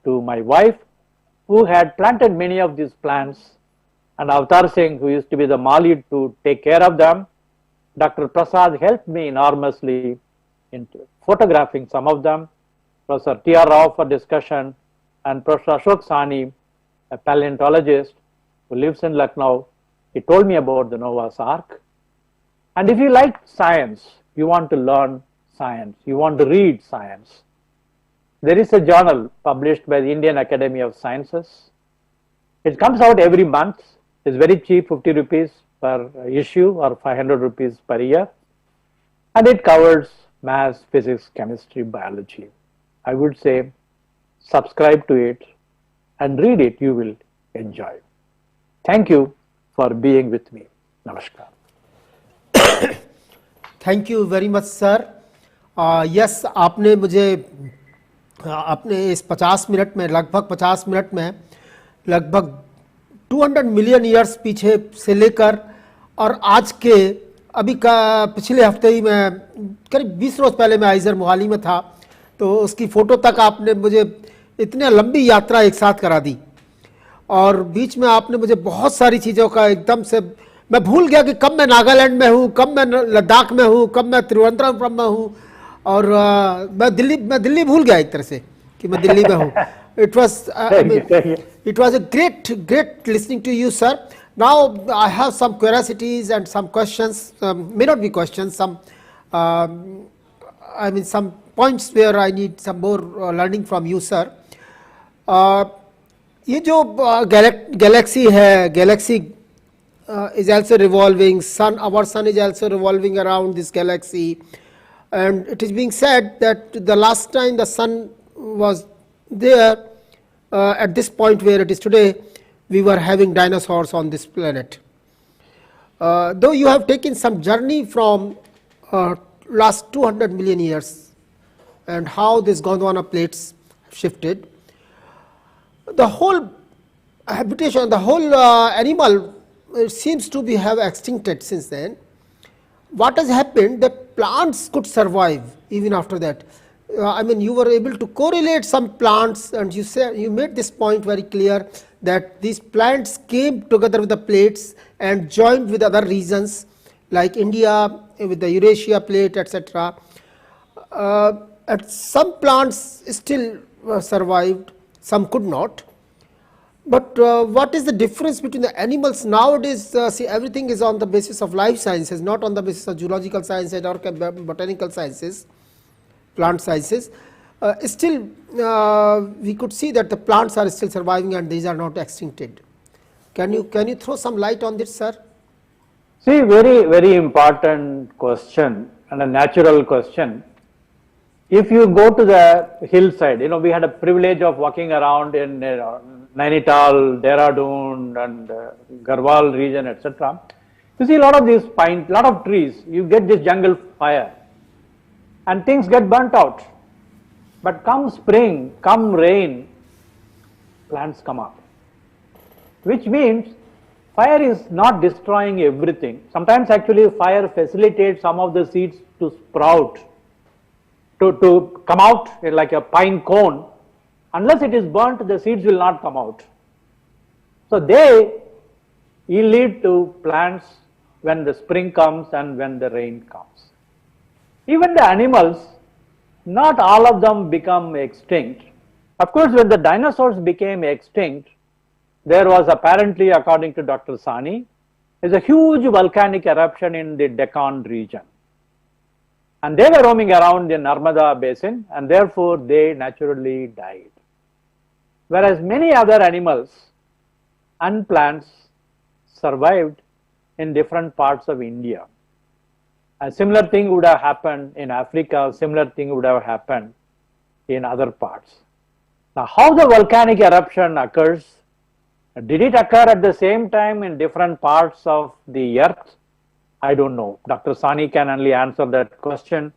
to my wife, who had planted many of these plants, and Avatar Singh, who used to be the Mali to take care of them. Dr. Prasad helped me enormously in photographing some of them. Professor T.R. Rao for discussion, and Professor Ashok Sani, a paleontologist who lives in Lucknow. He told me about the Noah's Ark. And if you like science, you want to learn science, you want to read science, there is a journal published by the Indian Academy of Sciences. It comes out every month. It's very cheap, 50 rupees per issue or 500 rupees per year. And it covers maths, physics, chemistry, biology. I would say subscribe to it and read it. You will enjoy. Thank you for being with me. Namaskar. Thank you very much sir. Yes, आपने मुझे अपने इस 50 minute में, लगभग 50 minute में, लगभग 200 million years पीछे से लेकर और आज के अभी का पिछले हफ्ते ही मैं करीब 20 रोज पहले मैं आइजर मोहाली में था, तो उसकी फ़ोटो तक आपने मुझे इतनी लंबी यात्रा एक साथ करा दी. और बीच में आपने मुझे बहुत सारी चीज़ों का एकदम से मैं भूल गया कि कब मैं नागालैंड में हूँ, कब मैं लद्दाख में हूँ, कब मैं त्रिवेंद्रपुरम में हूँ, और मैं दिल्ली भूल गया एक तरह से कि मैं दिल्ली में हूँ. It was a great listening to you, sir. Now I have some curiosities and some questions, may not be questions, some some points where I need some more learning from you, sir. ये जो Galaxy है, Galaxy is also revolving, our sun is also revolving around this galaxy, and it is being said that the last time the sun was there at this point where it is today, we were having dinosaurs on this planet. Though you have taken some journey from last 200 million years and how this Gondwana plates shifted, the whole habitation, the whole animal, it seems to be have extincted since then. What has happened that plants could survive even after that? You were able to correlate some plants, and you made this point very clear that these plants came together with the plates and joined with other regions like India with the Eurasia plate, etc. And some plants still survived, some could not. But what is the difference between the animals nowadays? See, everything is on the basis of life sciences, not on the basis of geological sciences or botanical sciences, plant sciences. Still, we could see that the plants are still surviving and these are not extincted. Can you throw some light on this, sir? See, very important question and a natural question. If you go to the hillside, we had a privilege of walking around in Nainital, Dehradun and Garhwal region, etc. You see a lot of these pine, lot of trees, you get this jungle fire and things get burnt out. But come spring, come rain, plants come up. Which means fire is not destroying everything. Sometimes actually fire facilitates some of the seeds to sprout, to come out like a pine cone. Unless it is burnt, the seeds will not come out. So they lead to plants when the spring comes and when the rain comes. Even the animals, not all of them become extinct. Of course, when the dinosaurs became extinct, there was apparently, according to Dr. Sani, is a huge volcanic eruption in the Deccan region. And they were roaming around the Narmada basin, and therefore they naturally died. Whereas many other animals and plants survived in different parts of India. A similar thing would have happened in Africa, similar thing would have happened in other parts. Now, how the volcanic eruption occurs, did it occur at the same time in different parts of the earth? I don't know. Dr. Sani can only answer that question.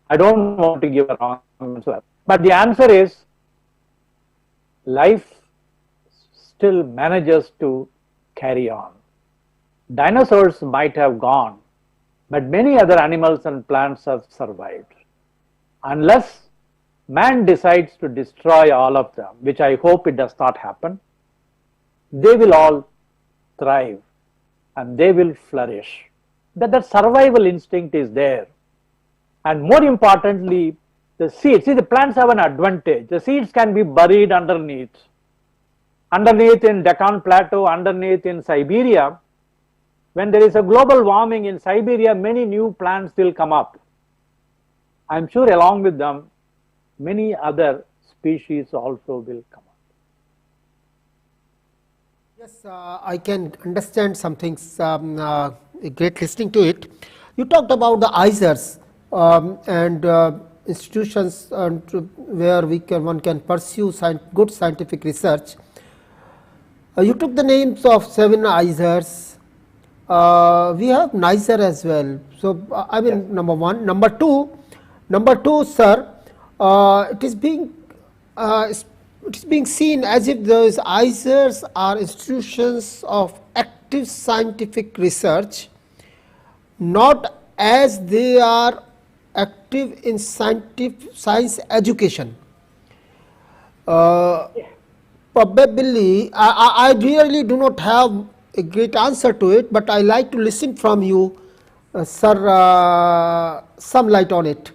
I don't want to give a wrong answer. But the answer is, life still manages to carry on. Dinosaurs might have gone, but many other animals and plants have survived. Unless man decides to destroy all of them, which I hope it does not happen, they will all thrive and they will flourish. That survival instinct is there. And more importantly, the seeds, see, the plants have an advantage. The seeds can be buried underneath in Deccan Plateau, underneath in Siberia. when there is a global warming in Siberia, many new plants will come up. I am sure along with them, many other species also will come up. Yes, I can understand some things, great listening to it. You talked about the IISERs and institutions where one can pursue good scientific research. You took the names of 7 IISERs. We have NICER as well. So, I mean, yes. Number 1. Number 2, sir, it is being seen as if those IISERs are institutions of active scientific research, not as they are active in science education. Probably, I really do not have a great answer to it, but I like to listen from you, sir, some light on it.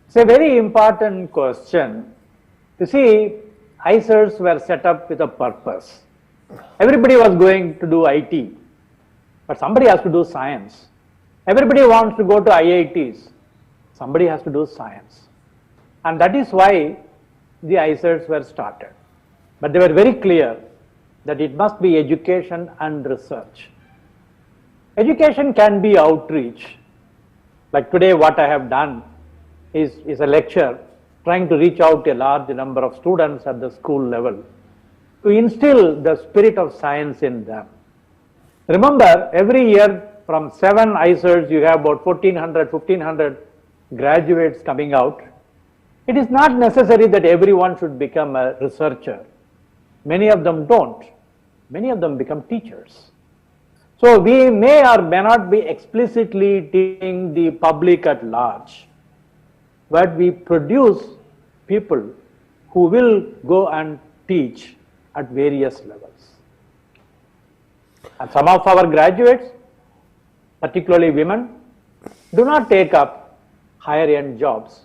It's a very important question. You see, IISERs were set up with a purpose. Everybody was going to do IT, but somebody has to do science. Everybody wants to go to IITs. Somebody has to do science. And that is why the IISERs were started. But they were very clear that it must be education and research. Education can be outreach. Like today what I have done is a lecture trying to reach out a large number of students at the school level to instill the spirit of science in them. Remember, every year from 7 IISERs you have about 1500 graduates coming out. It is not necessary that everyone should become a researcher. Many of them don't. Many of them become teachers. So we may or may not be explicitly teaching the public at large, but we produce people who will go and teach at various levels. And some of our graduates, particularly women, do not take up higher end jobs.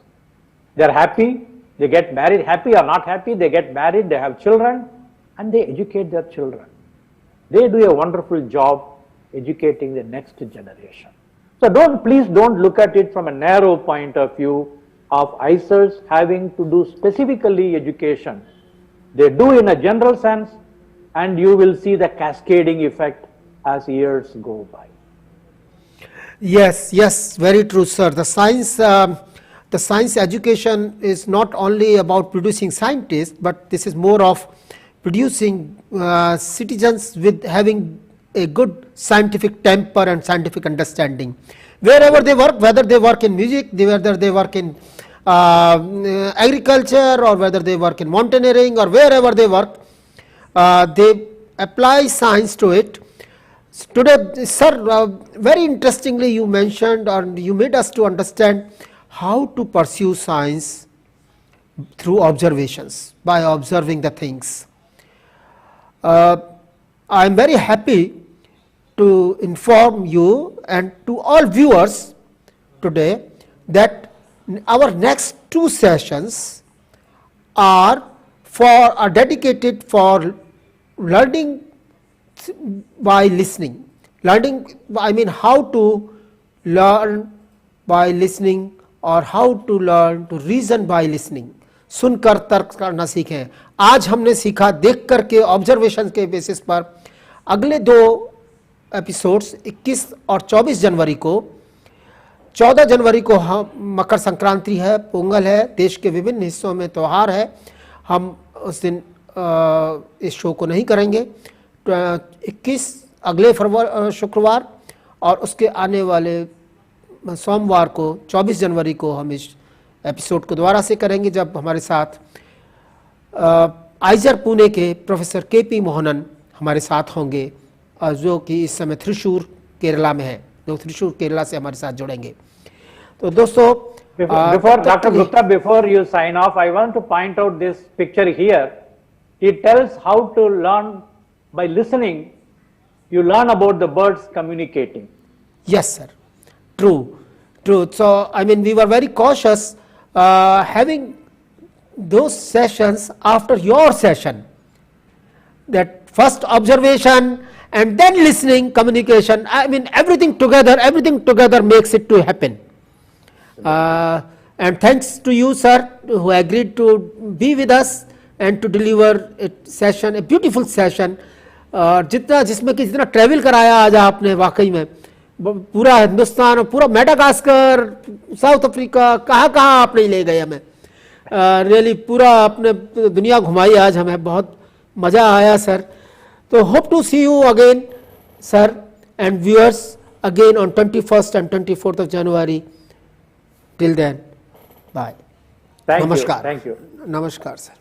They are happy, they get married, happy or not happy, they get married, they have children, and they educate their children. They do a wonderful job educating the next generation. So please don't look at it from a narrow point of view of IISERs having to do specifically education. They do in a general sense, and you will see the cascading effect as years go by. Yes, very true, sir. The science education is not only about producing scientists, but this is more of producing citizens with having a good scientific temper and scientific understanding. Wherever they work, whether they work in music, whether they work in agriculture, or whether they work in mountaineering, or wherever they work, they apply science to it. Today, sir, very interestingly you mentioned, or you made us to understand how to pursue science through observations, by observing the things. I am very happy to inform you and to all viewers today that our next 2 sessions are dedicated for learning by listening. I mean how to learn by listening, और how to learn to reason by listening. सुनकर तर्क करना सीखें. आज हमने सीखा देख करके ऑब्जर्वेशन के बेसिस पर. अगले 2 एपिसोड्स 21 और 24 जनवरी को, 14 जनवरी को हम मकर संक्रांति है, पोंगल है, देश के विभिन्न हिस्सों में त्यौहार है. हम उस दिन इस शो को नहीं करेंगे. 21 अगले शुक्रवार और उसके आने वाले सोमवार को 24 जनवरी को हम इस एपिसोड को दोबारा से करेंगे, जब हमारे साथ आइजर पुणे के प्रोफेसर केपी मोहनन हमारे साथ होंगे, जो कि इस समय त्रिशूर केरला में है, जो त्रिशूर केरला से हमारे साथ जुड़ेंगे. तो दोस्तों, before Dr. Gupta, before you sign off, I want to point out this picture here. It tells how to learn by listening. You learn about the birds communicating. Yes, sir. True. So, I mean, we were very cautious having those sessions after your session. That first observation and then listening, communication, I mean everything together makes it to happen. And thanks to you, sir, who agreed to be with us and to deliver a session, a beautiful session. जितना जिसमें कि जितना travel कराया आज आपने, वाकई में पूरा हिंदुस्तान और पूरा मेडागास्कर, साउथ अफ्रीका, कहाँ कहाँ आपने ले गए हमें, रियली पूरा आपने दुनिया घुमाई आज, हमें बहुत मज़ा आया सर. तो hope to see you again, sir, and viewers again on 21st and 24th of January. Till then, bye. Thank Namaskar. you. Thank you. Namaskar, sir.